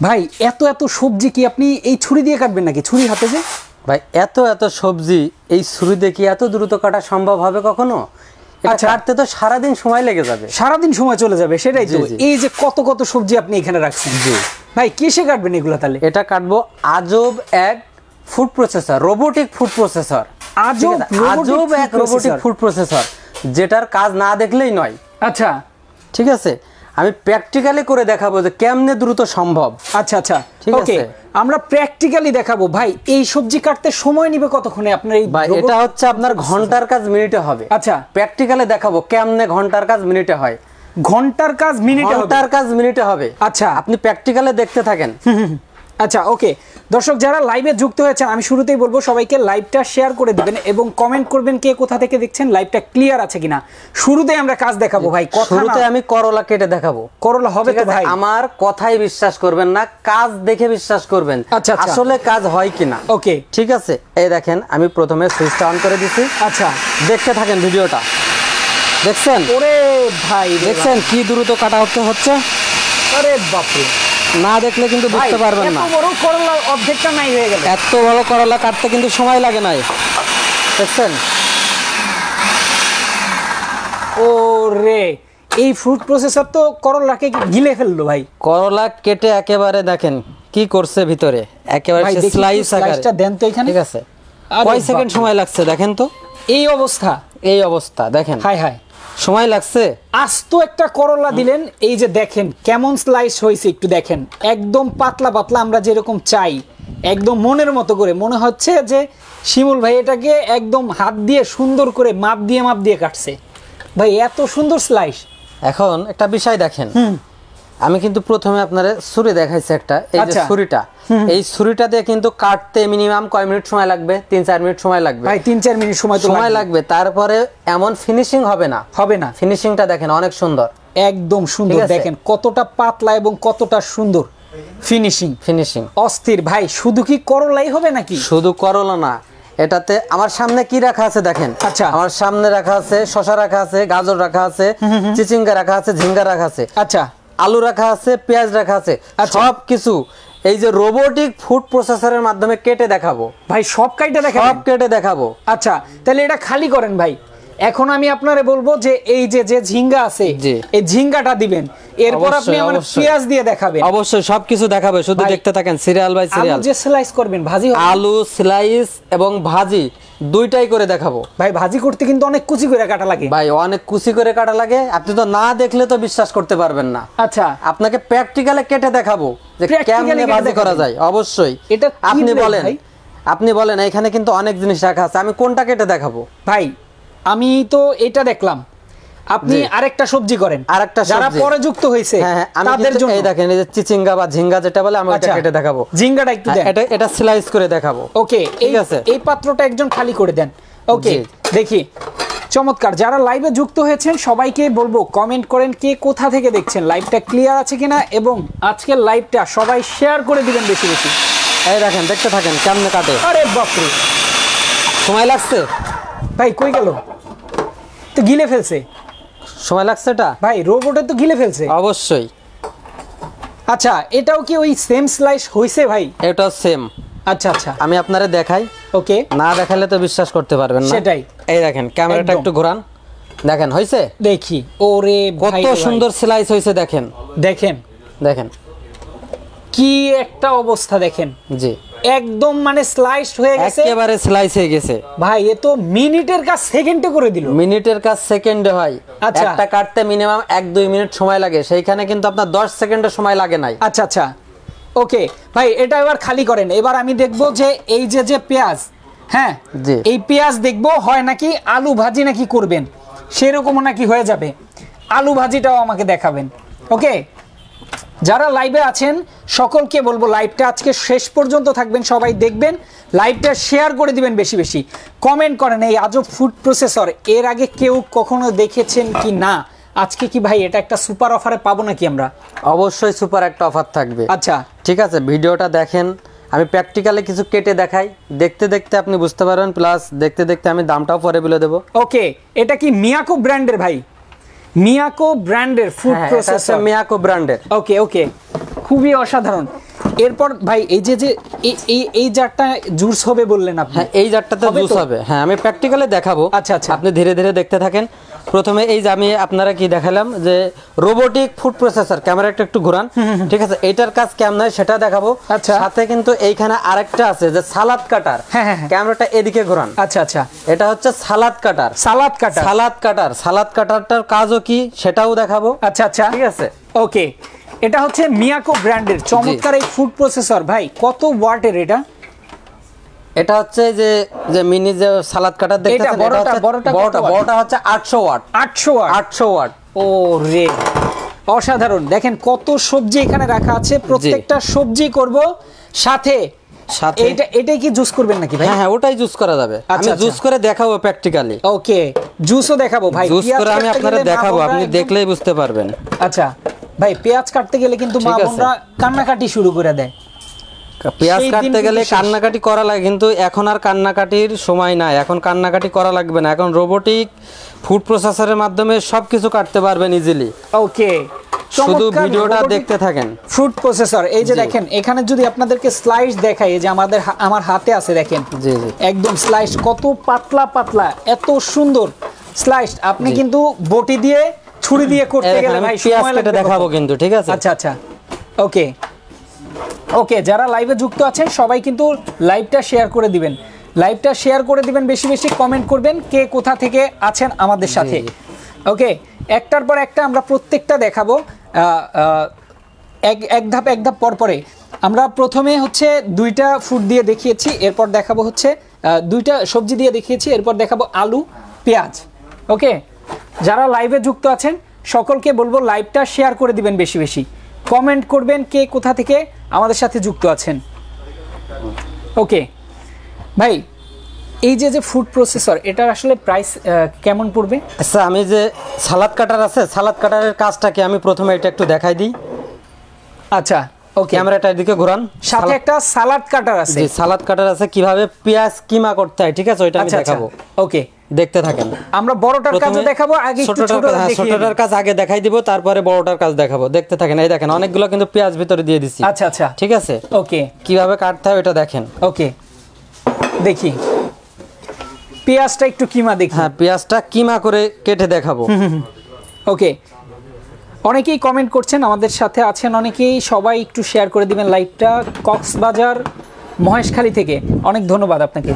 ভাই এত এত সবজি কি আপনি এই ছুরি দিয়ে কাটবেন নাকি? ছুরি হাতে যে ভাই এত এত সবজি এই ছুরি দিয়ে কি এত দ্রুত কাটা সম্ভব হবে কখনো? এটা কাটতে তো সারাদিন সময় লেগে যাবে, সারাদিন সময় চলে যাবে। সেটাই তো, এই যে কত কত সবজি আপনি এখানে রাখছেন। জি ভাই কিসে কাটবেন এগুলো তাহলে? এটা কাটবো আজব এক food processor, robotic food processor. আজব এক রোবোটিক ফুড প্রসেসর, যেটার কাজ না দেখলেই নয়। আচ্ছা ঠিক আছে, আমি প্র্যাকটিক্যালি করে দেখাবো যে কেমনে দ্রুত সম্ভব। আচ্ছা আচ্ছা ঠিক আছে, আমরা প্র্যাকটিক্যালি দেখাবো। ভাই এই সবজি কাটতে সময় নিবে কতক্ষণে আপনার এই? ভাই এটা হচ্ছে আপনার ঘন্টার কাজ মিনিটে হবে। আচ্ছা প্র্যাকটিক্যালি দেখাবো কেমনে ঘন্টার কাজ মিনিটে হয়। ঘন্টার কাজ মিনিটে হবে? ঘন্টার কাজ মিনিটে হবে। আচ্ছা আপনি প্র্যাকটিক্যালি দেখতে থাকেন। আচ্ছা ওকে, দর্শক যারা লাইভে যুক্ত হয়েছে আমি শুরুতেই বলবো সবাইকে লাইভটা শেয়ার করে দিবেন এবং কমেন্ট করবেন কে কোথা থেকে দেখছেন, লাইভটা ক্লিয়ার আছে কিনা। শুরুতেই আমরা কাজ দেখাবো ভাই। শুরুতে আমি করলা কেটে দেখাবো। করলা হবে তো ভাই? আমার কথাই বিশ্বাস করবেন না, কাজ দেখে বিশ্বাস করবেন। আচ্ছা আসলে কাজ হয় কিনা। ওকে ঠিক আছে, এই দেখেন আমি প্রথমে সুইচটা অন করে দিছি। আচ্ছা দেখতে থাকেন ভিডিওটা। দেখছেন? ওরে ভাই দেখছেন কি দ্রুত কাটা হচ্ছে? আরে বাপরে, না দেখলে কিন্তু বুঝতে পারবেন না। এত বড় করলা অর্ধেকটা নাই হয়ে গেল। এত বড় করলা কাটতে কিন্তু সময় লাগে নাই। দেখছেন? ওরে এই ফুড প্রসেসর তো করলাকে গিলে ফেললো ভাই। করলা কেটে একেবারে দেখেন কি করছে ভিতরে, একেবারে স্লাইস আকারে দেন তো এখানে। ঠিক আছে, কয় সেকেন্ড সময় লাগছে দেখেন তো। এই অবস্থা, এই অবস্থা দেখেন। হাই হাই সময় লাগছে। আস্ত একটা করলা দিলেন, এই যে দেখেন কেমন স্লাইস হয়েছে একটু দেখেন, একদম পাতলা পাতলা আমরা যেরকম চাই, একদম মনের মতো করে। মনে হচ্ছে যে শিমুল ভাই এটাকে একদম হাত দিয়ে সুন্দর করে মাপ দিয়ে কাটছে ভাই, এত সুন্দর স্লাইস। এখন একটা বিষয় দেখেন, আমি কিন্তু প্রথমে আপনারে ছুরি দেখাইছি একটা, এই যে ছুরিটা, এই ছুরিটা দিয়ে কিন্তু কাটতে মিনিমাম কয় মিনিট সময় লাগবে? 3-4 মিনিট সময় লাগবে ভাই। 3-4 মিনিট সময় লাগবে। তারপরে এমন ফিনিশিং হবে না। ফিনিশিংটা দেখেন অনেক সুন্দর, একদম সুন্দর। দেখেন কতটা পাতলা এবং কতটা সুন্দর ফিনিশিং অস্থির ভাই। শুধু কি করলাই হবে নাকি? শুধু করলা না, এটাতে আমার সামনে কি রাখা আছে দেখেন। আচ্ছা আমার সামনে রাখা আছে শসা রাখা আছে, গাজর রাখা আছে, চিচিঙ্গা রাখা আছে, ঝিঙ্গা রাখা আছে, আচ্ছা আলু রাখা আছে, পেঁয়াজ রাখা আছে, সবকিছু এই যে রোবোটিক ফুড প্রসেসরের মাধ্যমে কেটে দেখাবো ভাই। সব কেটে দেখাবো। আচ্ছা তাহলে এটা খালি করেন ভাই। এখন আমি আপনারে বলবো যে এই যে ঝিঙ্গা আছে এই ঝিঙ্গাটা দিবেন, এরপর আপনি আমাদের পেঁয়াজ দিয়ে দেখাবেন। অবশ্যই সবকিছু দেখাবে, শুধু দেখতে থাকেন সিরিয়াল বাই সিরিয়াল। আলু যে স্লাইস করবেন, ভাজি আলু স্লাইস এবং ভাজি দুইটাই করে দেখাবো ভাই। ভাজি করতে কিন্তু অনেক কুচি করে কাটা লাগে ভাই, অনেক কুচি করে কাটা লাগে। আপনি তো না দেখলে তো বিশ্বাস করতে পারবেন না। আচ্ছা আপনাকে প্র্যাকটিক্যালে কেটে দেখাবো যে কেমনে ভাজি করা যায়। অবশ্যই এটা আপনি বলেন এখানে কিন্তু অনেক জিনিস রাখা আছে, আমি কোনটা কেটে দেখাবো ভাই? আমি তো এটা দেখলাম, আপনি আরেকটা সবজি করেন, যারা পরে যুক্ত হয়েছে তাদের জন্য এই দেখেন, এই যে চিচিঙ্গা বা ঝিঙ্গা যেটা বলে, আমি এটা কেটে দেখাবো। ঝিঙ্গাটা একটু দেন, এটা স্লাইস করে দেখাবো। ওকে ঠিক আছে, এই পাত্রটা একজন খালি করে দেন। ওকে দেখি, চমৎকার। যারা লাইভে যুক্ত হয়েছেন সবাইকে বলবো কমেন্ট করেন কে কোথা থেকে দেখছেন, লাইভটা ক্লিয়ার আছে কিনা, এবং আজকের লাইভটা সবাই শেয়ার করে দিবেন বেশি বেশি। এই দেখেন, দেখতে থাকেন কেমনে কাটে। আরে বাপরে, সময় লাগছে ভাই। কই গেল? তো গিলে ফেলছে। সময় লাগছে এটা ভাই, রোবটে তো গিলে ফেলছে অবশ্যই। আচ্ছা এটাও কি ওই সেম স্লাইস হইছে ভাই? এটাও সেম। আচ্ছা আচ্ছা আমি আপনারে দেখাই। ওকে, না দেখালে তো বিশ্বাস করতে পারবেন না। সেটাই। এই দেখেন, ক্যামেরাটা একটু ঘোরান, দেখেন হইছে। দেখি, ওরে ভাই কত সুন্দর স্লাইস হইছে। দেখেন দেখেন দেখেন কি একটা অবস্থা দেখেন। জি একদম মানে স্লাইস হয়ে গেছে, একেবারে স্লাইস হয়ে গেছে ভাই। এ তো মিনিটের কাজ সেকেন্ডে করে দিল। মিনিটের কাজ সেকেন্ডে হয়। একটা কাটতে মিনিমাম 1-2 মিনিট সময় লাগে, সেইখানে কিন্তু আপনার 10 সেকেন্ডের সময় লাগে নাই। আচ্ছা আচ্ছা ওকে ভাই, এটা এবার খালি করেন। এবার আমি দেখবো যে এই যে পেঁয়াজ, হ্যাঁ এই পেঁয়াজ দেখবো হয় নাকি আলু ভাজি নাকি করবেন, সেরকমও নাকি হয়ে যাবে। আলু ভাজিটাও আমাকে দেখাবেন। ওকে, যারা লাইভে আছেন সকলকে বলবো লাইভটা আজকে শেষ পর্যন্ত থাকবেন, সবাই দেখবেন, লাইভটা শেয়ার করে দিবেন বেশি বেশি, কমেন্ট করেন এই আজব ফুড প্রসেসর এর আগে কেউ কখনো দেখেছেন কি না। আজকে কি ভাই এটা একটা সুপার অফারে পাবো নাকি আমরা? অবশ্যই সুপার একটা অফার থাকবে। আচ্ছা ঠিক আছে, ভিডিওটা দেখেন, আমি প্র্যাকটিক্যালি কিছু কেটে দেখাই, দেখতে দেখতে আপনি বুঝতে পারবেন, প্লাস দেখতে দেখতে আমি দামটাও পরে বলে দেবো। ওকে, এটা কি মিয়াকো ব্র্যান্ডের ভাই? মিয়াকো ব্র্যান্ডের ফুড প্রসেসর, মিয়াকো ব্র্যান্ডের। ওকে ওকে, খুবই অসাধারণ। এরপর ভাই এই যে এই জারটা জুস হবে বললেন আপনি? হ্যাঁ, এই জারটাতে জুস হবে। হ্যাঁ, আমি প্র্যাকটিক্যালি দেখাবো। আচ্ছা আচ্ছা, আপনি ধীরে ধীরে দেখতে থাকেন। প্রথমে এই যে আমি আপনারা কি দেখালাম যে রোবোটিক ফুড প্রসেসর, ক্যামেরাটা একটু ঘোরান, ঠিক আছে? এটার কাজ কেমন হয় সেটা দেখাবো। আচ্ছা, সাথে কিন্তু এইখানে আরেকটা আছে যে সালাদ কাটার। হ্যাঁ, ক্যামেরাটা এদিকে ঘোরান। আচ্ছা আচ্ছা, এটা হচ্ছে সালাদ কাটার। সালাদ কাটারটার কাজও কি সেটাও দেখাবো। আচ্ছা আচ্ছা, ঠিক আছে, ওকে। এটা হচ্ছে মিয়াকো ব্র্যান্ডের চমৎকার এই ফুড প্রসেসর। ভাই কত ওয়াটের এটা? এটা হচ্ছে যে মিনি যে সালাদ কাটার দেখতেছেন, বড়টা হচ্ছে 800 ওয়াট। 800 ওয়াট। ও রে, অসাধারণ। দেখেন কত সবজি এখানে রাখা আছে, প্রত্যেকটা সবজি করব। সাথে এটাই কি জুস করবেন নাকি ভাই? হ্যাঁ, ওটাই জুস করা যাবে। আমি জুস করে দেখাবো প্র্যাকটিক্যালি। ওকে, জুসও দেখাবো ভাই। জুস করে আমি আপনাদের দেখাবো, আপনি দেখলেই বুঝতে পারবেন। আচ্ছা ভাই, পেঁয়াজ কাটতে গেলে কিন্তু মা বোনরা কান্নাকাটি শুরু করে দেয়। পেঁয়াজ কাটতে গেলে কান্নাকাটি করা লাগে, কিন্তু এখন আর কান্নাকাটির সময় নাই। এখন কান্নাকাটি করা লাগবে না, এখন রোবোটিক ফুড প্রসেসরের মাধ্যমে সবকিছু কাটতে পারবেন ইজিলি। ওকে, শুধু ভিডিওটা দেখতে থাকেন। ফুড প্রসেসর, এই যে দেখেন এখানে যদি আপনাদেরকে স্লাইস দেখাই, এই যে আমার হাতে আছে দেখেন, জি জি, একদম স্লাইস কত পাতলা পাতলা, এত সুন্দর স্লাইস। আপনি কিন্তু বটি দিয়ে ছুরি দিয়ে করতে গেলে ভাই সময় লাগবে। দেখাবো কিন্তু, ঠিক আছে? আচ্ছা আচ্ছা, ওকে ওকে। যারা লাইভে যুক্ত আছেন সবাই কিন্তু লাইভটা শেয়ার করে দিবেন, লাইভটা শেয়ার করে দিবেন, বেশি বেশি কমেন্ট করবেন কে কোথা থেকে আছেন আমাদের সাথে। ওকে, একটার পর একটা আমরা প্রত্যেকটা দেখাবো, এক ধাপ পরে। আমরা প্রথমে হচ্ছে 2টা ফুড দিয়ে দেখিয়েছি, এরপর দেখাবো হচ্ছে 2টা সবজি দিয়ে দেখিয়েছি, এরপর দেখাবো আলু পেঁয়াজ। ওকে, যারা লাইভে যুক্ত আছেন সকলকে বলবো লাইভটা শেয়ার করে দিবেন, বেশি বেশি কমেন্ট করবেন কে কোথা থেকে আমাদের সাথে যুক্ত আছেন। ওকে ভাই, এই যে ফুড প্রসেসর, এটার আসলে প্রাইস কেমন পড়বে? আচ্ছা, আমি যে সালাদ কাটার আছে, সালাদ কাটারের কাজটা কি আমি প্রথমে এটা একটু দেখাই দিই। আচ্ছা, ওকে, ক্যামেরাটা এদিকে ঘোরান। সাথে একটা সালাদ কাটার আছে। জি, সালাদ কাটার আছে, কিভাবে পেঁয়াজ কিমা করতে হয়, ঠিক আছে? ওইটা আমি দেখাবো। ওকে, দেখতে থাকেন। আমরা বড়টার কাজও দেখাবো, আগে ছোটটার কাজ আগে দেখাই দিব, তারপরে বড়টার কাজ দেখাবো। দেখতে থাকেন। এই দেখেন অনেকগুলো কিন্তু পেঁয়াজ ভিতরে দিয়ে দিছি। আচ্ছা আচ্ছা, ঠিক আছে, ওকে। কিভাবে কাটতে হয় ওটা দেখেন। ওকে, দেখি পেঁয়াজটা একটু কিমা দেখি। হ্যাঁ, পেঁয়াজটা কিমা করে কেটে দেখাবো। ওকে, অনেকেই কমেন্ট করছেন, আমাদের সাথে আছেন অনেকেই, সবাই একটু শেয়ার করে দিবেন লাইভটা। কক্সবাজার মহেশখালী থেকে অনেক ধন্যবাদ আপনাকে।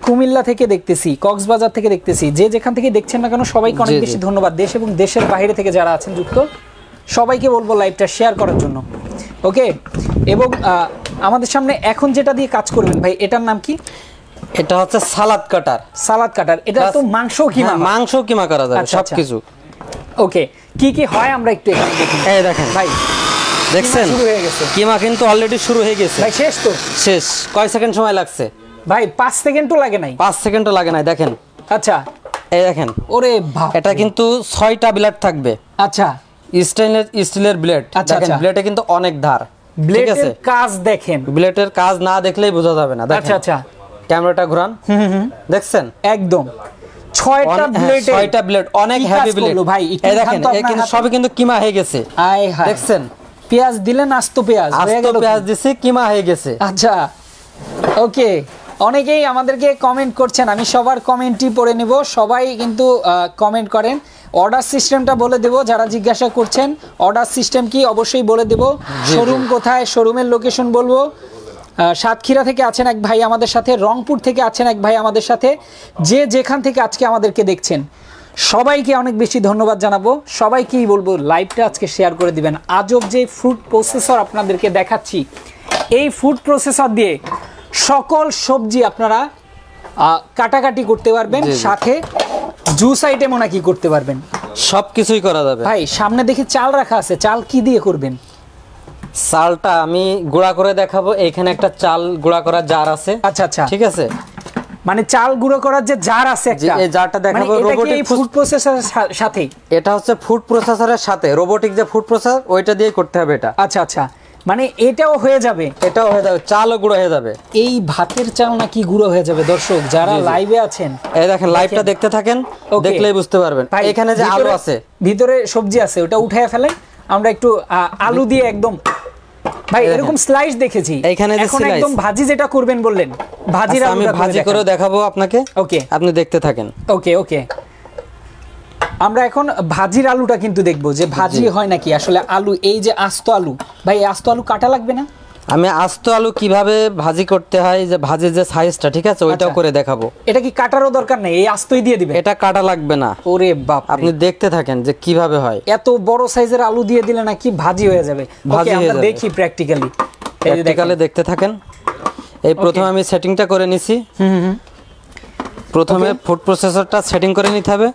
কুমিল্লা থেকে দেখতেছি, কক্সবাজার থেকে দেখতেছি, যে যেখান থেকে দেখছেন না কেন সবাইকে অনেক বেশি ধন্যবাদ। দেশ এবং দেশের বাইরে থেকে যারা আছেন যুক্ত, সবাইকে বলবো লাইভটা শেয়ার করার জন্য। ওকে, এবং আমাদের সামনে এখন যেটা দিয়ে কাজ করবেন ভাই, এটার নাম কি? এটা হচ্ছে সালাদ কাটার। সালাদ কাটার, এটা তো মাংস কিমা, মাংস কিমা করা যাবে সবকিছু। ওকে, কি কি হয় আমরা একটু এখানে দেখি। এই দেখেন ভাই, দেখছেন শুরু হয়ে গেছে কিমা, কিন্তু অলরেডি শুরু হয়ে গেছে ভাই। শেষ তো? শেষ। কয় সেকেন্ড সময় লাগছে ভাই? 5 সেকেন্ডও লাগে নাই। 5 সেকেন্ডও লাগে নাই। দেখেন, আচ্ছা, এই দেখেন। ওরে বাপ, এটা কিন্তু 6টা ব্লেড থাকবে। আচ্ছা, স্টিলের ব্লেড। দেখেন ব্লেডে কিন্তু অনেক ধার। ব্লেডের কাজ দেখেন, ব্লেডের কাজ না দেখলেই বোঝা যাবে না। আচ্ছা আচ্ছা, ক্যামেরাটা ঘোরান। দেখছেন একদম 6টা ব্লেড, অনেক হেভি ব্লেড ভাই। এই দেখেন, কিন্তু সবই কিন্তু কিমা হয়ে গেছে। দেখছেন, পেঁয়াজ দিলেন, আস্ত পেঁয়াজ দিছি, কিমা হয়ে গেছে। আচ্ছা, ওকে। অনেকেই আমাদেরকে কমেন্ট করছেন, আমি সবার কমেন্টই পড়ে নেব। সবাই কিন্তু কমেন্ট করেন। অর্ডার সিস্টেমটা বলে দেব, যারা জিজ্ঞাসা করছেন অর্ডার সিস্টেম কি অবশ্যই বলে দেব। শোরুম কোথায়, শোরুমের লোকেশন বলবো। সাতক্ষীরা থেকে আছেন এক ভাই আমাদের সাথে, রংপুর থেকে আছেন এক ভাই আমাদের সাথে, যে যেখান থেকে আজকে আমাদেরকে দেখছেন সবাইকে অনেক বেশি ধন্যবাদ জানাবো। সবাইকেই বলবো লাইভটা আজকে শেয়ার করে দিবেন। আজব যে ফুড প্রসেসর আপনাদেরকে দেখাচ্ছি, এই ফুড প্রসেসর দিয়ে সকল সবজি আপনারা কাটাকাটি করতে পারবেন, সাথে জুস আইটেমও নাকি করতে পারবেন, সবকিছুই করা যাবে ভাই। সামনে দেখি চাল রাখা আছে, চাল কি দিয়ে করবেন? চালটা আমি গুঁড়া করে দেখাবো। এইখানে একটা চাল গুঁড়া করা জার আছে। আচ্ছা আচ্ছা, ঠিক আছে, মানে চাল গুঁড়ো করার যে জার আছে একটা, এই জারটা দেখাবো রোবোটিক ফুড প্রসেসরের সাথে। এটা হচ্ছে ফুড প্রসেসরের সাথে রোবোটিক যে ফুড প্রসেসর, ওইটা দিয়ে করতে হবে এটা। আচ্ছা আচ্ছা, মানে এটাও হয়ে যাবে, এটাও হয়ে যাবে, চালও গুঁড়ো হয়ে যাবে। এই ভাতের চাল নাকি গুঁড়ো হয়ে যাবে? দর্শক যারা লাইভে আছেন, এই দেখেন, লাইভটা দেখতে থাকেন, দেখলেই বুঝতে পারবেন। এখানে যে আলু আছে, ভিতরে সবজি আছে, ওটা উঠায় ফেলেন। আমরা একটু আলু দিয়ে একদম ভাই এরকম স্লাইস দেখেছি, এখন একদম ভাজি যেটা করবেন বললেন, ভাজির আমি ভাজি করে দেখাবো আপনাকে। ওকে, আপনি দেখতে থাকেন। ওকে ওকে, আমরা এখন ভাজির আলুটা কিন্তু দেখবো যে ভাজি হয় নাকি আসলে আলু। এই যে আস্ত আলু, ভাই আস্ত আলু কাটা লাগবে না? আমি আস্ত আলু কিভাবে ভাজি করতে হয়, যে ভাজির যে সাইজটা, ঠিক আছে, ওইটাও করে দেখাবো। এটা কি কাটারও দরকার নেই, এই আস্তই দিয়ে দিবেন? এটা কাটা লাগবে না। ওরে বাপ, আপনি দেখতে থাকেন যে কিভাবে হয়। এত বড় সাইজের আলু দিয়ে দিলে নাকি ভাজি হয়ে যাবে। ওকে, আমরা দেখি প্র্যাকটিক্যালি। প্র্যাকটিক্যালি দেখতে থাকেন। এই প্রথমে আমি সেটিংটা করে নিছি। প্রথমে ফুড প্রসেসরটা সেটিং করে নিতে হবে,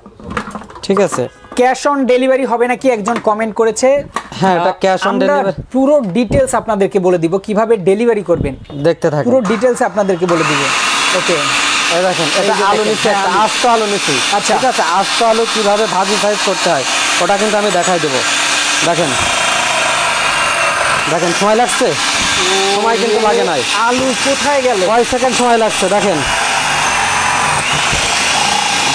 ঠিক আছে। ক্যাশ অন ডেলিভারি হবে নাকি একজন কমেন্ট করেছে। হ্যাঁ, এটা ক্যাশ অন ডেলিভারি। পুরো ডিটেইলস আপনাদেরকে বলে দিব কিভাবে ডেলিভারি করবেন, দেখতে থাকুন। পুরো ডিটেইলস আপনাদেরকে বলে দিব। ওকে, এই দেখেন, এটা আলু নিচে, একটা আস্ত আলু নিচে। আচ্ছা, ঠিক আছে, আস্ত আলু কিভাবে ভাজি সাইজ করতে হয় ওটা কিন্তু আমি দেখাই দেব। দেখেন দেখেন, সময় লাগছে? সময় কিন্তু লাগে নাই। আলু কোথায় গেল? কয় সেকেন্ড সময় লাগছে দেখেন,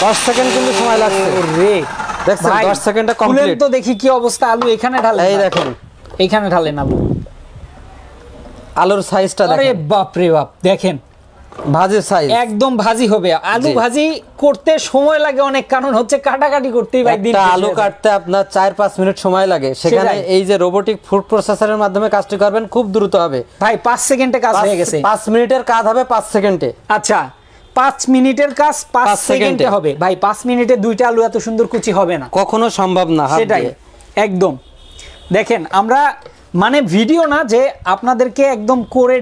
10 সেকেন্ড কিন্তু সময় লাগছে রে। দেখছেন, 10 সেকেন্ডে কমপ্লিট। তো দেখি কি অবস্থা। আলু এখানে ঢালেন, এই দেখেন, এইখানে ঢালেন আলু। আলুর সাইজটা দেখেন। আরে বাপ রে বাপ, দেখেন ভাজির সাইজ একদম ভাজি হবে। আলু ভাজি করতে সময় লাগে অনেক, কারণ হচ্ছে কাটাকাটি করতেই ভাই দিন। একটা আলু কাটতে আপনার 4-5 মিনিট সময় লাগে, সেখানে এই যে রোবোটিক ফুড প্রসেসরের মাধ্যমে কাজটি করবেন, খুব দ্রুত হবে ভাই। 5 সেকেন্ডে কাজ হয়ে গেছে। 5 মিনিটের কাজ হবে 5 সেকেন্ডে। আচ্ছা, 5 মিনিটের কাজ 5 সেকেন্ডে হবে ভাই। 5 মিনিটে দুইটা আলু এত সুন্দর কুচি হবে না, কখনো সম্ভব না। সেটাই একদম। দেখেন, আমরা মানে ভিডিও না যে আপনাদেরকে একদম করে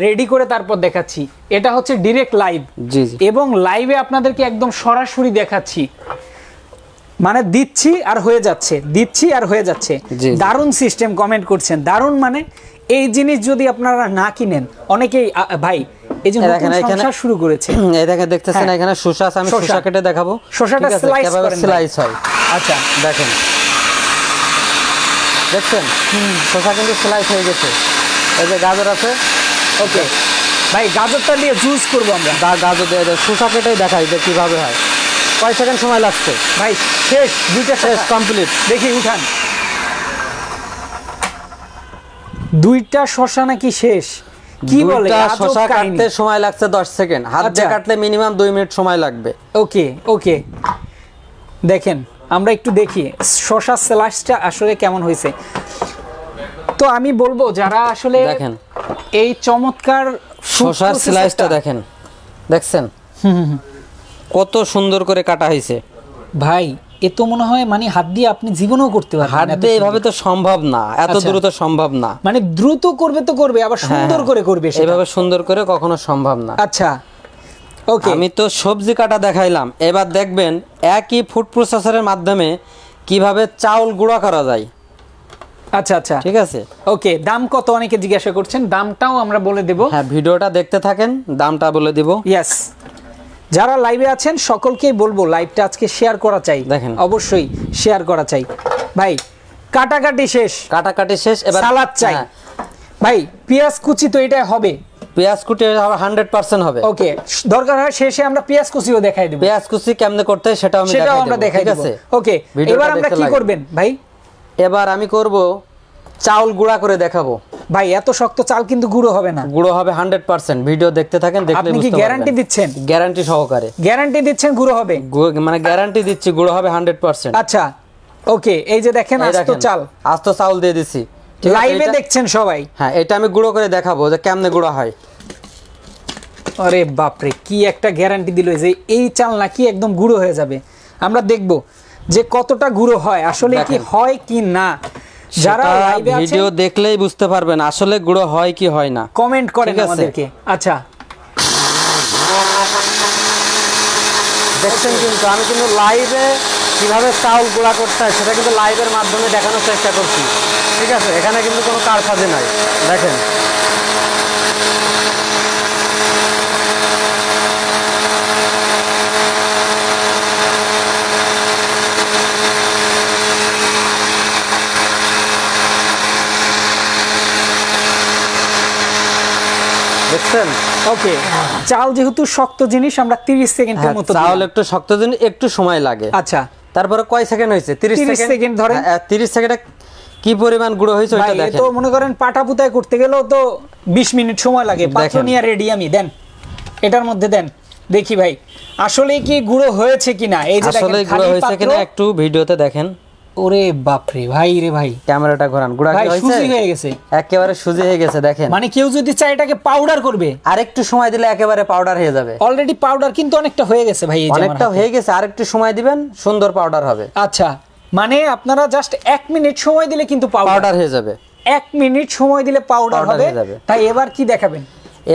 রেডি করে তারপর দেখাচ্ছি, এটা হচ্ছে ডাইরেক্ট লাইভ। জি জি, এবং লাইভে আপনাদেরকে একদম সরাসরি দেখাচ্ছি, মানে দিচ্ছি আর হয়ে যাচ্ছে, দিচ্ছি আর হয়ে যাচ্ছে। দারুণ সিস্টেম কমেন্ট করছেন, দারুণ। মানে এই জিনিস যদি আপনারা না কিনেন, অনেকেই ভাই এই যে নতুন সংসার শুরু করেছে, এই দেখেন, দেখতেছেন এখানে শসা আছে, আমি শসা কেটে দেখাবো। শসাটা স্লাইস হয়। আচ্ছা দেখেন, দেখছেন শসা কিন্তু স্লাইস হয়ে গেছে। এই যে গাজর আছে। ওকে ভাই, গাজরটা দিয়ে জুস করবো আমরা। গাজর দিয়ে শসা কেটেই দেখাই যে কিভাবে হয়। কয় সেকেন্ড সময় লাগছে ভাই? শেষ, দুইটা শেষ, কমপ্লিট। দেখি উঠান, দুইটা শসা নাকি শেষ? কি বলে? শসা কাটতে সময় লাগছে 10 সেকেন্ড, হাত দিয়ে কাটলে মিনিমাম 2 মিনিট সময় লাগবে। ওকে ওকে, দেখেন আমরা একটু দেখি শসা স্লাইসটা আসলে কেমন হয়েছে। তো আমি বলবো যারা আসলে দেখেন এই চমৎকার শসার স্লাইসটা দেখেন, দেখছেন কত সুন্দর করে কাটা হয়েছে ভাই। এ তো মনে হয় মানে হাত দিয়ে আপনি জীবনেও করতে পারবেন। হাত দিয়ে এভাবে তো সম্ভব না, এত দ্রুত সম্ভব না। মানে দ্রুত করবে তো করবে, আবার সুন্দর করে করবে, এভাবে সুন্দর করে কখনো সম্ভব না। আচ্ছা ওকে, আমি তো সবজি কাটা দেখাইলাম, এবার দেখবেন একই ফুড প্রসেসরের মাধ্যমে কিভাবে চাউল গুঁড়া করা যায়। আচ্ছা আচ্ছা, ঠিক আছে। ওকে, দাম কত অনেকে জিজ্ঞাসা করছেন, দামটাও আমরা বলে দেব। হ্যাঁ, ভিডিওটা দেখতে থাকেন, দামটা বলে দিব। ইয়েস, যারা লাইভে আছেন সকলকেই বলবো লাইভটা আজকে শেয়ার করা চাই। দেখেন, অবশ্যই শেয়ার করা চাই। ভাই কাটাকাটি শেষ, কাটাকাটি শেষ, এবার সালাদ চাই। ভাই পেঁয়াজ কুচি তো এটা হবে, পেঁয়াজ কুচি 100% হবে। ওকে, দরকার হয় শেষে আমরা পেঁয়াজ কুচিও দেখাই দেব। পেঁয়াজ কুচি কেমনে করতে হয় সেটাও আমরা দেখাই দেব। ওকে, এবার আমরা কি করবেন ভাই? এবার আমি করব চাউল গুঁড়া করে দেখাবো। ভাই এত শক্ত চাল কিন্তু গুঁড়ো হবে না, গুঁড়ো হবে 100%। ভিডিও দেখতে থাকেন, দেখলে বুঝতে পারবেন। আপনি কি গ্যারান্টি দিচ্ছেন? গ্যারান্টি সহকারে গ্যারান্টি দিচ্ছেন গুঁড়ো হবে, মানে গ্যারান্টি দিচ্ছি গুঁড়ো হবে 100%। আচ্ছা ওকে, এই যে দেখেন আস্ত চাল, আস্ত চাউল দিয়ে দিছি, লাইভে দেখছেন সবাই। হ্যাঁ, এটা আমি গুঁড়ো করে দেখাবো যে কেমনে গুঁড়ো হয়। আরে বাপরে, কি একটা গ্যারান্টি দিল যে এই চাল নাকি একদম গুঁড়ো হয়ে যাবে। আমরা দেখব যে কতটা গুঁড়ো হয়, আসলে কি হয় কি না। যারা লাইভে আছেন ভিডিও দেখলেই বুঝতে পারবেন আসলে গুঁড়ো হয় কি হয় না। কমেন্ট করেন আমাদেরকে। আচ্ছা দেখছেন, কিন্তু আমি কিন্তু লাইভে কিভাবে চাউল গুঁড়া করতে হয় সেটা কিন্তু লাইভের মাধ্যমে দেখানোর চেষ্টা করছি। ঠিক আছে, এখানে কিন্তু কোনো কারসাজি নাই। দেখেন দেখছেন। ওকে, চাল যেহেতু শক্ত জিনিস, আমরা 30 সেকেন্ডের মতো, চাউল একটু শক্ত জিনিস, একটু সময় লাগে। আচ্ছা, তারপরে কয় সেকেন্ড হয়েছে? 30 সেকেন্ড ধরে। 30 সেকেন্ডে কি পরিমাণ গুঁড়ো হয়েছে ওটা দেখেন। তো মনে করেন পাটা পুতায় করতে গেলেও তো 20 মিনিট সময় লাগে। পাত্র নিয়ে রেডি আমি, দেন এটার মধ্যে দেন দেখি ভাই আসলে কি গুঁড়ো হয়েছে কিনা। এই যে দেখেন আসলে গুঁড়ো হয়েছে কিনা একটু ভিডিওতে দেখেন। ওরে বাপ রে ভাই রে ভাই, ক্যামেরাটা ঘোরান। গুঁড়া কি হয়েছে? সুজি হয়ে গেছে, একেবারে সুজি হয়ে গেছে দেখেন। মানে কেউ যদি চায় এটাকে পাউডার করবে আর একটু সময় দিলে একেবারে পাউডার হয়ে যাবে। অলরেডি পাউডার কিন্তু অনেকটা হয়ে গেছে ভাই, এই যে অনেকটা হয়ে গেছে, আর একটু সময় দিবেন সুন্দর পাউডার হবে। আচ্ছা মানে আপনারা জাস্ট 1 মিনিট সময় দিলে কিন্তু পাউডার হয়ে যাবে। 1 মিনিট সময় দিলে পাউডার হবে। তাই এবার কি দেখাবেন?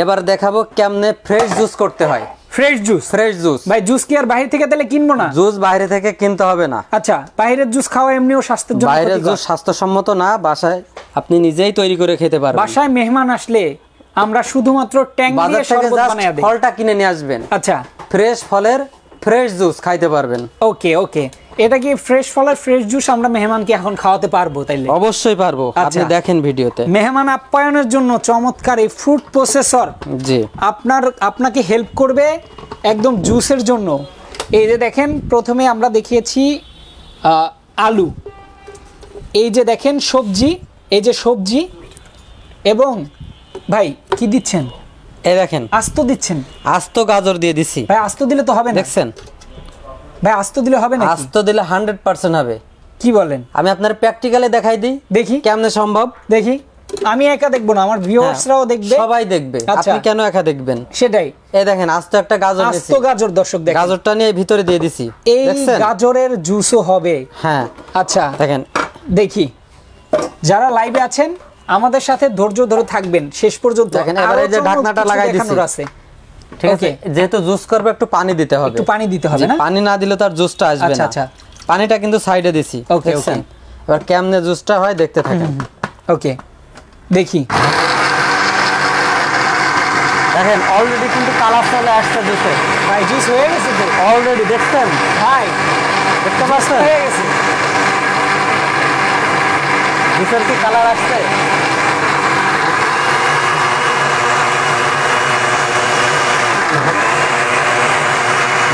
এবার দেখাবো কেমনে ফ্রেশ জুস করতে হয়। Fresh juice? ফ্রেশ জুস ভাই জুস কি আর বাইরে থেকে তাহলে কিনবো না? জুস বাইরে থেকে কিনতে হবে না। আচ্ছা, বাইরের জুস খাওয়া এমনিও স্বাস্থ্যের জন্য বাইরের জুস স্বাস্থ্যসম্মত না, বাসায় আপনি নিজেই তৈরি করে খেতে পারবেন। বাসায় মেহমান আসলে আমরা শুধুমাত্র ট্যাং দিয়ে শরবত বানায় দেই। ফলটা কিনে নিয়ে আসবেন। আচ্ছা, ফ্রেশ ফলের ফ্রেশ জুস খাইতে পারবেন। ওকে ওকে, এটা কি ফ্রেশ ফলের ফ্রেশ জুস আমরা মেহমানকে এখন খাওয়াতে পারবো তাইলে? অবশ্যই পারবো, আপনি দেখেন ভিডিওতে। মেহমান আপ্যায়নের জন্য চমৎকার এই ফ্রুট প্রসেসর জি আপনাকে হেল্প করবে একদম জুসের জন্য। এই যে দেখেন প্রথমে আমরা দেখিয়েছি আলু, এই যে দেখেন সবজি, এই যে সবজি, এবং ভাই কি দিচ্ছেন? এই দেখেন আস্ত দিচ্ছেন। আস্ত গাজর দিয়ে দিছি ভাই, আস্ত দিলে তো হবে না। দেখছেন ভাই আস্ত দিলে হবে না? আস্ত দিলে 100% হবে। কি বলেন? আমি আপনার প্র্যাকটিক্যালি দেখাই দিই, দেখি কেমনে সম্ভব। দেখি, আমি একা দেখবো না, আমার ভিউয়ার্সরাও দেখবে, সবাই দেখবে। আপনি কেন একা দেখবেন? সেটাই। এই দেখেন আস্ত একটা গাজর দিছি। আস্ত গাজর দর্শক দেখেন। গাজরটা নিয়ে ভিতরে দিয়ে দিছি। এই গাজরের জুসও হবে। হ্যাঁ আচ্ছা দেখেন, দেখি যারা লাইভে আছেন আমাদের সাথে ধৈর্য ধরে থাকবেন শেষ পর্যন্ত। দেখেন এবারে যে ঢাকনাটা লাগাই দিছি, ঠিক আছে? যেহেতু জুস করবে একটু পানি দিতে হবে। একটু পানি দিতে হবে না? পানি না দিলে তার জুসটা আসবে না। আচ্ছা, পানিটা কিন্তু সাইডে দিছি। দেখছেন? এবার কেমনে জুসটা হয় দেখতে থাকেন। ওকে, দেখি। দেখেন অলরেডি কিন্তু কালার চলে আসছে জুসে। ভাই জুস হয়ে গেছে তো অলরেডি, দেখছেন? ভাই দেখতে পাচ্ছেন হয়ে গেছে জুসের কি কালার আসছে?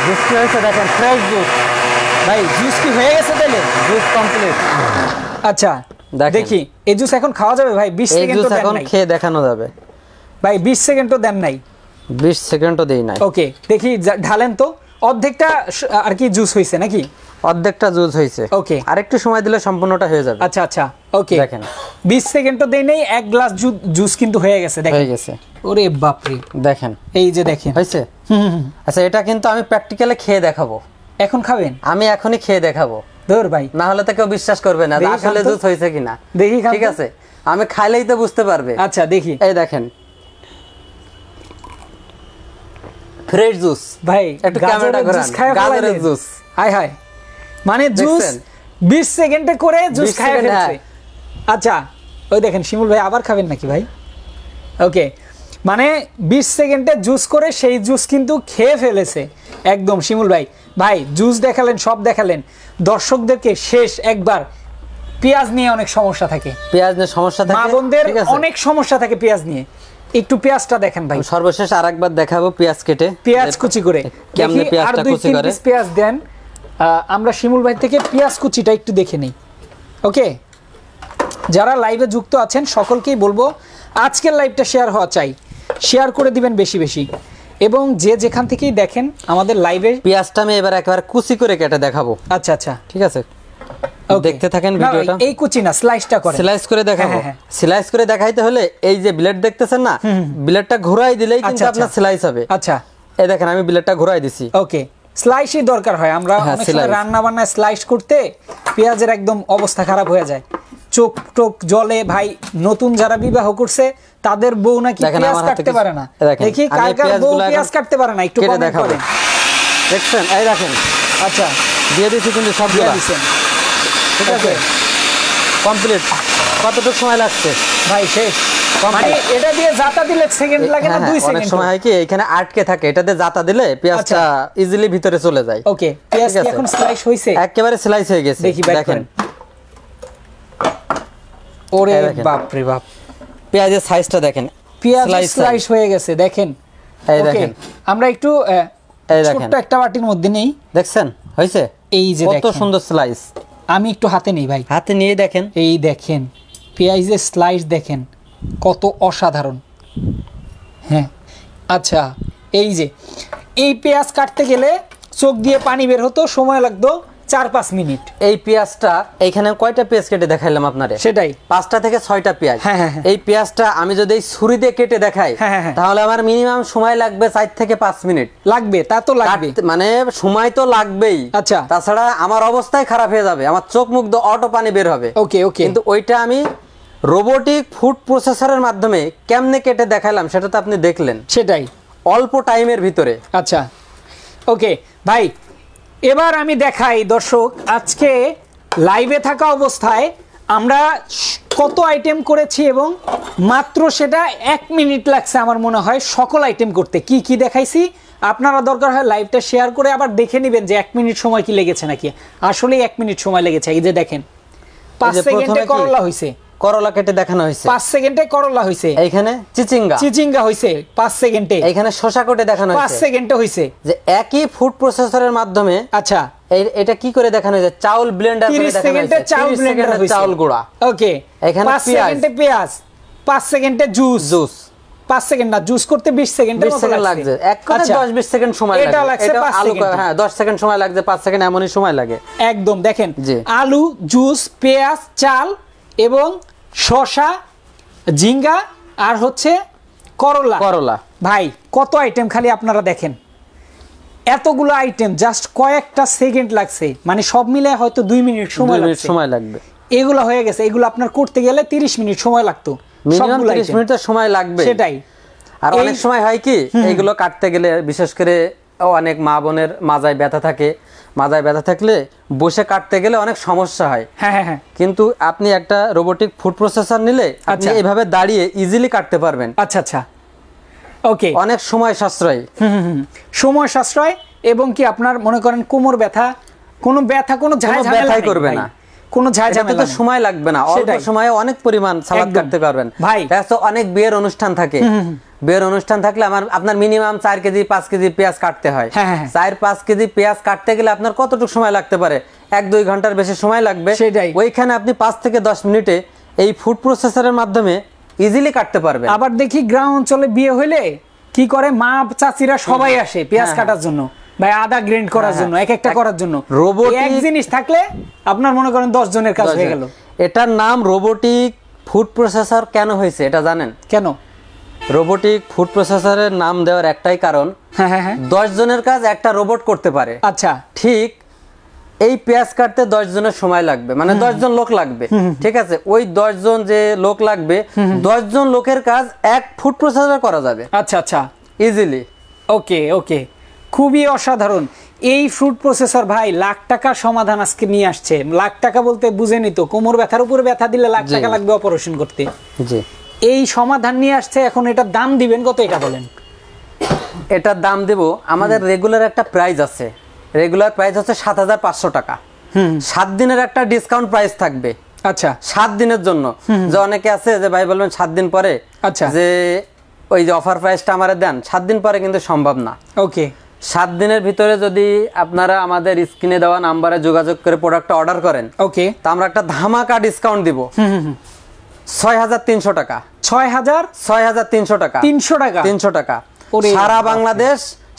জুস কি হয়েছে দেখেন, ফ্রেশ জুস। ভাই জুস কি হয়ে গেছে তাহলে? Juice complete. আচ্ছা দেখি, এই জুস এখন খাওয়া যাবে ভাই? 20 সেকেন্ড তো এখন খেয়ে দেখানো যাবে ভাই। 20 সেকেন্ডও দেন নাই? 20 সেকেন্ডও দেই নাই। ওকে, দেখি ঢালেন তো। অর্ধেকটা আর কি জুস হইছে নাকি? অর্ধেকটা জুস হইছে। ওকে, আরেকটু সময় দিলে সম্পূর্ণটা হয়ে যাবে। আচ্ছা আচ্ছা, ওকে দেখেন 20 সেকেন্ডও দেই নাই, 1 গ্লাস জুস কিন্তু হয়ে গেছে। দেখেন হয়ে গেছে। ওরে বাপ রে, দেখেন এই যে দেখেন হইছে। আচ্ছা এটা কিন্তু আমি প্র্যাকটিক্যালি খেয়ে দেখাবো। এখন খাবেন? আমি এখনই খেয়ে দেখাবো। ধর ভাই, না হলে তো কেউ বিশ্বাস করবে না আসলে জুস হইছে কিনা। দেখি, ঠিক আছে? আমি খাইলেই তো বুঝতে পারবে। আচ্ছা দেখি। এই দেখেন ফ্রেশ জুস। ভাই একটু ক্যামেরাটা ঘোরান। গাজরের জুস। হাই হাই, মানে জুস 20 সেকেন্ডে করে জুস খায় ফেলছে। আচ্ছা ওই দেখেন শিমুল ভাই আবার খাবেন নাকি ভাই? ওকে, মানে 20 সেকেন্ডে জুস করে সেই জুস কিন্তু খেয়ে ফেলেছে একদম শিমুল ভাই। ভাই জুস দেখালেন, সব দেখালেন, দর্শকদেরকে শেষ একবার, পেঁয়াজ নিয়ে অনেক সমস্যা থাকে, পেঁয়াজ নিয়ে সমস্যা থাকে, মা বোনদের অনেক সমস্যা থাকে পেঁয়াজ নিয়ে। একটু পেঁয়াজটা দেখেন ভাই। সর্বশেষ আরেকবার দেখাবো পেঁয়াজ কেটে, পেঁয়াজ কুচি করে। কেমনে পেঁয়াজটা কুচি করে। পেঁয়াজ দেন, আমরা শিমুল ভাই থেকে পেঁয়াজ কুচিটা একটু দেখে নেই। ওকে, যারা লাইভে যুক্ত আছেন সকলকেই বলবো আজকের লাইভটা শেয়ার হওয়া চাই, শেয়ার করে দিবেন বেশি বেশি, এবং যে যেখান থেকেই দেখেন আমাদের লাইভে। পেঁয়াজটা আমি এবার একবার কুচি করে কেটে দেখাবো। আচ্ছা আচ্ছা, ঠিক আছে, দেখতে থাকেন ভিডিওটা। এই কুচি না, স্লাইসটা করে, স্লাইস করে দেখাবো। স্লাইস করে দেখাইতে হলে এই যে ব্লেড দেখতেছেন না, ব্লেডটা ঘোরাই দিলেই কিন্তু আপনার স্লাইস হবে। আচ্ছা এই দেখেন আমি ব্লেডটা ঘোরাই দিছি। ওকে, স্লাইসই দরকার হয়। আমরা অনেক সময় রান্না বান্নায় স্লাইস করতে পেঁয়াজের একদম অবস্থা খারাপ হয়ে যায়, চোখ টোক জলে। ভাই নতুন যারা বিবাহ করছে তাদের বউ নাকি পেঁয়াজ কাটতে পারে না। দেখি কালকার বউ পেঁয়াজ কাটতে পারে না, একটু কমেন্ট করেন। দেখছেন এই দেখেন। আচ্ছা দিয়ে দিছি কিন্তু সব দিয়ে দিছেন। ঠিক আছে, কমপ্লিট। কতটুকু সময় লাগছে ভাই? শেষ। মানে এটা দিয়ে জাতা দিলে সেকেন্ড লাগে না, 2 সেকেন্ড। অনেক সময় হয় কি এখানে আটকে থাকে, এটাতে জাতা দিলে পেঁয়াজটা ইজিলি ভিতরে চলে যায়। ওকে, পেঁয়াজ কি এখন স্লাইস হইছে? একেবারে স্লাইস হয়ে গেছে। দেখি দেখেন। ওরে বাপ রে বাপ, পেঁয়াজের সাইজটা দেখেন, পেঁয়াজ স্লাইস হয়ে গেছে। দেখেন এই দেখেন, আমরা একটু ছোট একটা বাটির মধ্যে নেই। দেখছেন হইছে? এই যে কত সুন্দর স্লাইস। আমি একটু হাতে নেই ভাই, হাতে নিয়ে দেখেন। এই দেখেন পেঁয়াজের স্লাইস দেখেন কত অসাধারণ। হ্যাঁ আচ্ছা, এই যে এই পেঁয়াজ কাটতে গেলে চোখ দিয়ে পানি বের হতো, সময় লাগতো 4-5 মিনিট। এই পেঁয়াজটা এইখানে কয়টা পেঁয়াজ কেটে দেখাইলাম আপনারে? সেটাই 5টা থেকে 6টা পেঁয়াজ। এই পেঁয়াজটা আমি যদি এই ছুরি দিয়ে কেটে দেখাই তাহলে আমার মিনিমাম সময় লাগবে 4 থেকে 5 মিনিট লাগবে। তা তো লাগবে, মানে সময় তো লাগবেই। আচ্ছা, তাছাড়া আমার অবস্থাই খারাপ হয়ে যাবে, আমার চোখ মুখ দিয়ে অটো পানি বের হবে। ওকে ওকে। কিন্তু ওইটা আমি রোবোটিক ফুড প্রসেসরের মাধ্যমে কেমনে কেটে দেখাইলাম সেটা তো আপনি দেখলেন, সেটাই অল্প টাইমের ভিতরে। আচ্ছা ওকে ভাই, এবার আমি দেখাই দর্শক, আজকে লাইভে থাকা অবস্থায় আমরা কত আইটেম করেছি এবং মাত্র সেটা 1 মিনিট লাগছে আমার মনে হয় সকল আইটেম করতে। কি কি দেখাইছি আপনারা দরকার হয় লাইভটা শেয়ার করে আবার দেখে নেবেন যে 1 মিনিট সময় কি লেগেছে নাকি। আসলে 1 মিনিট সময় লেগেছে। এই যে দেখেন 5 সেকেন্ডে করলা হইছে, করলা কেটে দেখানো হয়েছে 5 সেকেন্ডে করলা হইছে। এইখানে চিচিঙ্গা হইছে 5 সেকেন্ডে। এইখানে শসা কেটে দেখানো হয়েছে 5 সেকেন্ডে হইছে। যে একই ফুড প্রসেসরের মাধ্যমে আচ্ছা এটা কি করে দেখানো হয়েছে? চাউল ব্লেন্ডার করে দেখানো হয়েছে 30 সেকেন্ডে চাউল ব্লেন্ডার হইছে, চাউল গুঁড়া। ওকে, এখানে 5 সেকেন্ডে পেঁয়াজ, 5 সেকেন্ডে জুস 5 সেকেন্ড না, জুস করতে 20 সেকেন্ড লাগছে। এক কথা 10-20 সেকেন্ড সময় লাগে। এটা আলু, হ্যাঁ 10 সেকেন্ড সময় লাগছে, 5 সেকেন্ড এমনই সময় লাগে একদম। দেখেন আলু, জুস, পেঁয়াজ, চাল এবং শসা, ঝিঙ্গা আর হচ্ছে করলা। ভাই কত আইটেম খালি আপনারা দেখেন, এতগুলো আইটেম জাস্ট কয়েকটা সেকেন্ড লাগছে, মানে সব মিলে হয়তো 2 মিনিট সময় লাগবে। এগুলো হয়ে গেছে। এগুলো আপনার করতে গেলে 30 মিনিট সময় লাগতো, মিনিমাম 30 মিনিটের সময় লাগবে। সেটাই। আর অনেক সময় হয় কি এগুলো কাটতে গেলে বিশেষ করে অনেক মা বোনের মাজায় ব্যথা থাকে, মাজায় ব্যথা থাকলে বসে কাটতে গেলে অনেক সমস্যা হয়। হ্যাঁ, কিন্তু আপনি একটা রোবোটিক ফুড প্রসেসর নিলে আপনি এইভাবে দাঁড়িয়ে ইজিলি কাটতে পারবেন। আচ্ছা ওকে, অনেক সময় সাশ্রয়। সময় সাশ্রয় এবং কি আপনার মনে করেন কোমর ব্যথা, কোনো ঝামেলাই করবে না, কোনো ঝামেলা সময় লাগবে না, অল্প সময়ে অনেক পরিমাণ সালাদ কাটতে পারবেন। ভাই অনেক বিয়ের অনুষ্ঠান থাকে, বিয়ের অনুষ্ঠান থাকলে আপনার মিনিমাম 4 কেজি 5 কেজি পেঁয়াজ কাটতে হয়। 4-5 কেজি পেঁয়াজ কাটতে গেলে আপনার কতটুকু সময় লাগতে পারে? 1-2 ঘন্টার বেশি সময় লাগবে। ওইখানে আপনি 5 থেকে 10 মিনিটে এই ফুড প্রসেসরের মাধ্যমে ইজিলি কাটতে পারবেন। আবার দেখি গ্রাম অঞ্চলে বিয়ে হইলে কি করে, মা চাচিরা সবাই আসে পেঁয়াজ কাটার জন্য, ভাই আদা গ্রেন্ড করার জন্য, এক একটা করার জন্য। এক জিনিস থাকলে আপনার মনে করেন 10 জনের কাজ হয়ে গেল। এটার নাম রোবোটিক ফুড প্রসেসর কেন হয়েছে এটা জানেন? কেন রোবোটিক ফুড প্রসেসরের নাম দেওয়ার একটাই কারণ, 10 জনের কাজ একটা রোবট করতে পারে। আচ্ছা, ঠিক এই পেঁয়াজ কাটতে 10 জনের সময় লাগবে, মানে 10 জন লোক লাগবে। ঠিক আছে, ওই 10 জন যে লোক লাগবে 10 জন লোকের কাজ এক ফুড প্রসেসর করা যাবে। আচ্ছা ইজিলি। ওকে, খুবই অসাধারণ এই ফুড প্রসেসর। ভাই লাখ টাকার সমাধান আজকে নিয়ে আসছে। লাখ টাকা বলতে বুঝেনি তো, কোমর ব্যথার উপরে ব্যথা দিলে লাখ টাকা লাগবে অপারেশন করতে। জি, এই সমাধান নিয়ে আসছে। এখন এটার দাম দিবেন কত এটা বলেন? এটার দাম দেব, আমাদের রেগুলার একটা প্রাইস আছে, রেগুলার প্রাইস হচ্ছে 7500 টাকা। 7 দিনের একটা ডিসকাউন্ট প্রাইস থাকবে। আচ্ছা, 7 দিনের জন্য। যে অনেকে আছে যে ভাই বলবেন 7 দিন পরে, আচ্ছা যে ওই যে অফার প্রাইসটা আমারে দেন, 7 দিন পরে কিন্তু সম্ভব না। ওকে, 7 দিনের ভিতরে যদি আপনারা আমাদের স্ক্রিনে দেওয়া নাম্বারে যোগাযোগ করে প্রোডাক্টটা অর্ডার করেন, ওকে, তো আমরা একটা ধামাকা ডিসকাউন্ট দিব। 6300 টাকা। 6300 টাকা। 300 টাকা সারা বাংলাদেশ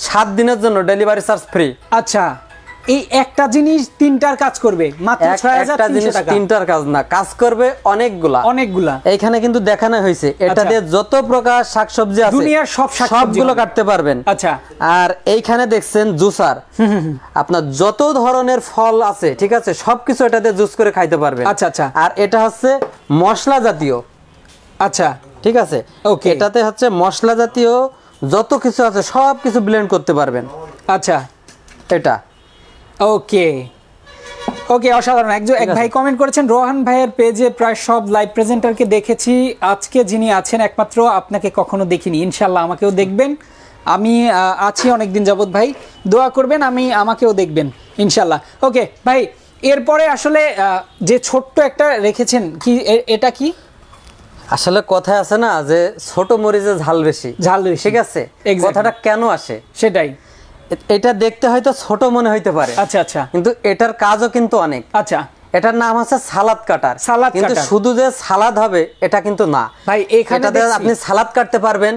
7 দিনের জন্য ডেলিভারি চার্জ ফ্রি। আচ্ছা, এই একটা জিনিস 3টার কাজ করবে মাত্র 6300 টাকা। 3টার কাজ না, কাজ করবে অনেকগুলা। এইখানে কিন্তু দেখানো হয়েছে এটা দিয়ে যত প্রকার শাকসবজি আছে দুনিয়ার সবগুলো কাটতে পারবেন। আচ্ছা, আর এইখানে দেখছেন জুসার, আপনার যত ধরনের ফল আছে, ঠিক আছে, সবকিছু এটা দিয়ে জুস করে খাইতে পারবেন। আচ্ছা, আর এটা হচ্ছে মশলা জাতীয়। আচ্ছা, ঠিক আছে, ওকে, এটাতে হচ্ছে মশলা জাতীয় যত কিছু আছে সবকিছু ব্লেন্ড করতে পারবেন। আচ্ছা, এটা ওকে, অসাধারণ। এক ভাই কমেন্ট করেছেন, রোহান ভাইয়ের পেজে প্রায় সব লাইভ প্রেজেন্টারকে দেখেছি, আজকে যিনি আছেন একমাত্র আপনাকে কখনো দেখিনি। ইনশাল্লাহ আমাকেও দেখবেন, আমি আছি অনেকদিন যাবত। ভাই দোয়া করবেন, আমাকেও দেখবেন ইনশাল্লাহ। ওকে ভাই, এরপরে আসলে যে ছোট্ট একটা রেখেছেন, কি এটা কি? আসলে কথা আছে না যে ছোট মরিচে ঝাল বেশি, ঠিক আছে, কথাটা কেন আসে সেটাই। এটা দেখতে হয়তো ছোট মনে হইতে পারে, আচ্ছা, কিন্তু এটার কাজও কিন্তু অনেক। আচ্ছা, এটার নাম হচ্ছে সালাদ কাটার। কিন্তু শুধু যে সালাদ হবে এটা কিন্তু না ভাই, এখানে আপনি সালাদ কাটতে পারবেন,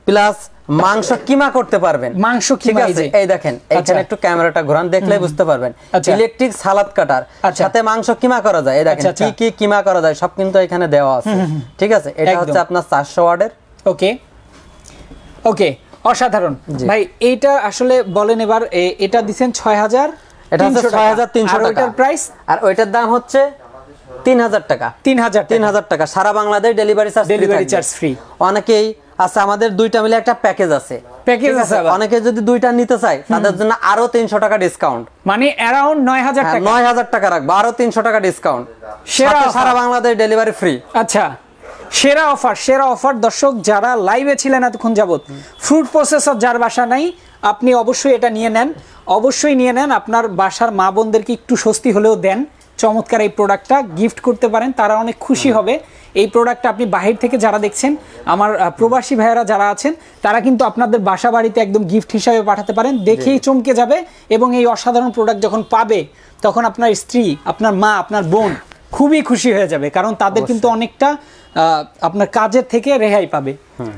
প্লাস মাংস কিমা করতে পারবেন। মাংস কিমা, এই দেখেন এখানে একটু ক্যামেরাটা ঘোরান, দেখলে বুঝতে পারবেন। ইলেকট্রিক সালাদ কাটার সাথে মাংস কিমা করা যায়। এই দেখেন কি কি কিমা করা যায় সব কিন্তু এখানে দেওয়া আছে। ঠিক আছে, এটা হচ্ছে আপনার 400 ওয়াটের। ওকে ওকে, অসাধারণ ভাই। এইটা আসলে বলেন এবার, এটা দিবেন 6000, এটা হচ্ছে 6300 টাকা ওইটার প্রাইস, আর ওইটার দাম হচ্ছে 3000 টাকা। 3000 টাকা সারা বাংলাদেশ ডেলিভারি চার্জ ফ্রি। অনেকেই আচ্ছা, আমাদের দুইটা মিলে একটা প্যাকেজ আছে। অনেকে যদি দুইটা নিতে চায় তাদের জন্য আরো 300 টাকা ডিসকাউন্ট, মানে अराउंड 9000 টাকা। 9000 টাকা রাখবো, আরো 300 টাকা ডিসকাউন্ট, সারা বাংলাদেশ ডেলিভারি ফ্রি। আচ্ছা, সেরা অফার, সেরা অফার। দর্শক যারা লাইভে ছিলেন এতক্ষণ যাবত, ফুড প্রসেসর যার বাসা নাই আপনি অবশ্যই এটা নিয়ে নেন, অবশ্যই নিয়ে নেন। আপনার বাসার মা বোনদেরকে একটু স্বস্তি হলেও দেন। চমৎকার এই প্রোডাক্টটা গিফট করতে পারেন, তারা অনেক খুশি হবে। এই প্রোডাক্টটা আপনি বাহির থেকে যারা দেখছেন, আমার প্রবাসী ভাইয়েরা যারা আছেন, তারা কিন্তু আপনাদের বাসা বাড়িতে একদম গিফট হিসাবে পাঠাতে পারেন, দেখেই চমকে যাবে। এবং এই অসাধারণ প্রোডাক্ট যখন পাবে তখন আপনার স্ত্রী, আপনার মা, আপনার বোন খুবই খুশি হয়ে যাবে, কারণ তাদের কিন্তু অনেকটা আপনার কাজের থেকে রেহাই পাবে।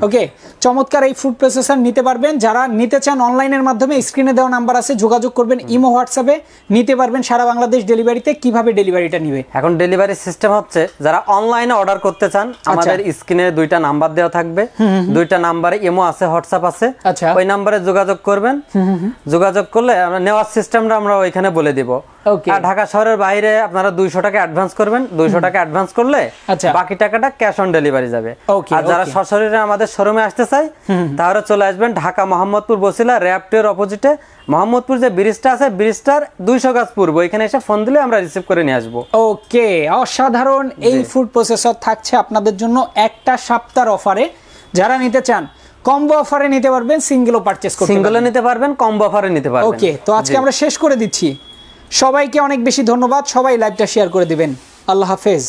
ওকে, চমৎকার এই ফুড প্রসেসর নিতে পারবেন। যারা নিতে চান অনলাইনের মাধ্যমে স্ক্রিনে দেওয়া নাম্বার আছে, যোগাযোগ করবেন, ইমো হোয়াটসঅ্যাপে নিতে পারবেন সারা বাংলাদেশ ডেলিভারিতে। কিভাবে ডেলিভারিটা নিবে? এখন ডেলিভারি সিস্টেম হচ্ছে, যারা অনলাইনে অর্ডার করতে চান আমাদের স্ক্রিনে দুইটা নাম্বার দেওয়া থাকবে, দুইটা নাম্বারে ইমো আছে, হোয়াটসঅ্যাপ আছে। ওই নাম্বারে যোগাযোগ করবেন, যোগাযোগ করলে আমরা নেওয়ার সিস্টেমটা আমরা ওইখানে বলে দিব। আর ঢাকা শহরের বাইরে আপনারা 200 টাকা অ্যাডভান্স করবেন, 200 টাকা অ্যাডভান্স করলে বাকি টাকাটা ক্যাশ অন ডেলিভারি যাবে। আর যারা সরাসরি আমাদের শোরুমে আসতে চায় তাহলে চলে আসবেন ঢাকা মোহাম্মদপুর বসিলা র্যাপটের অপোজিটে, মোহাম্মদপুর যে ব্রিজটা আছে ব্রিজটার 200 গজ পূর্ব, এখানে এসে ফোন দিলে আমরা রিসিভ করে নিয়ে আসবো। ওকে, অসাধারণ এই ফুড প্রসেসর থাকছে আপনাদের জন্য একটা সপ্তাহের অফারে। যারা নিতে চান কম্বো অফারে নিতে পারবেন, সিঙ্গেলও পারচেজ করতে পারবেন, সিঙ্গেলও নিতে পারবেন, কম্বো অফারে নিতে পারবেন। ওকে, তো আজকে আমরা শেষ করে দিচ্ছি। সবাইকে অনেক বেশি ধন্যবাদ, সবাই লাইভটা শেয়ার করে দিবেন। আল্লাহ হাফেজ।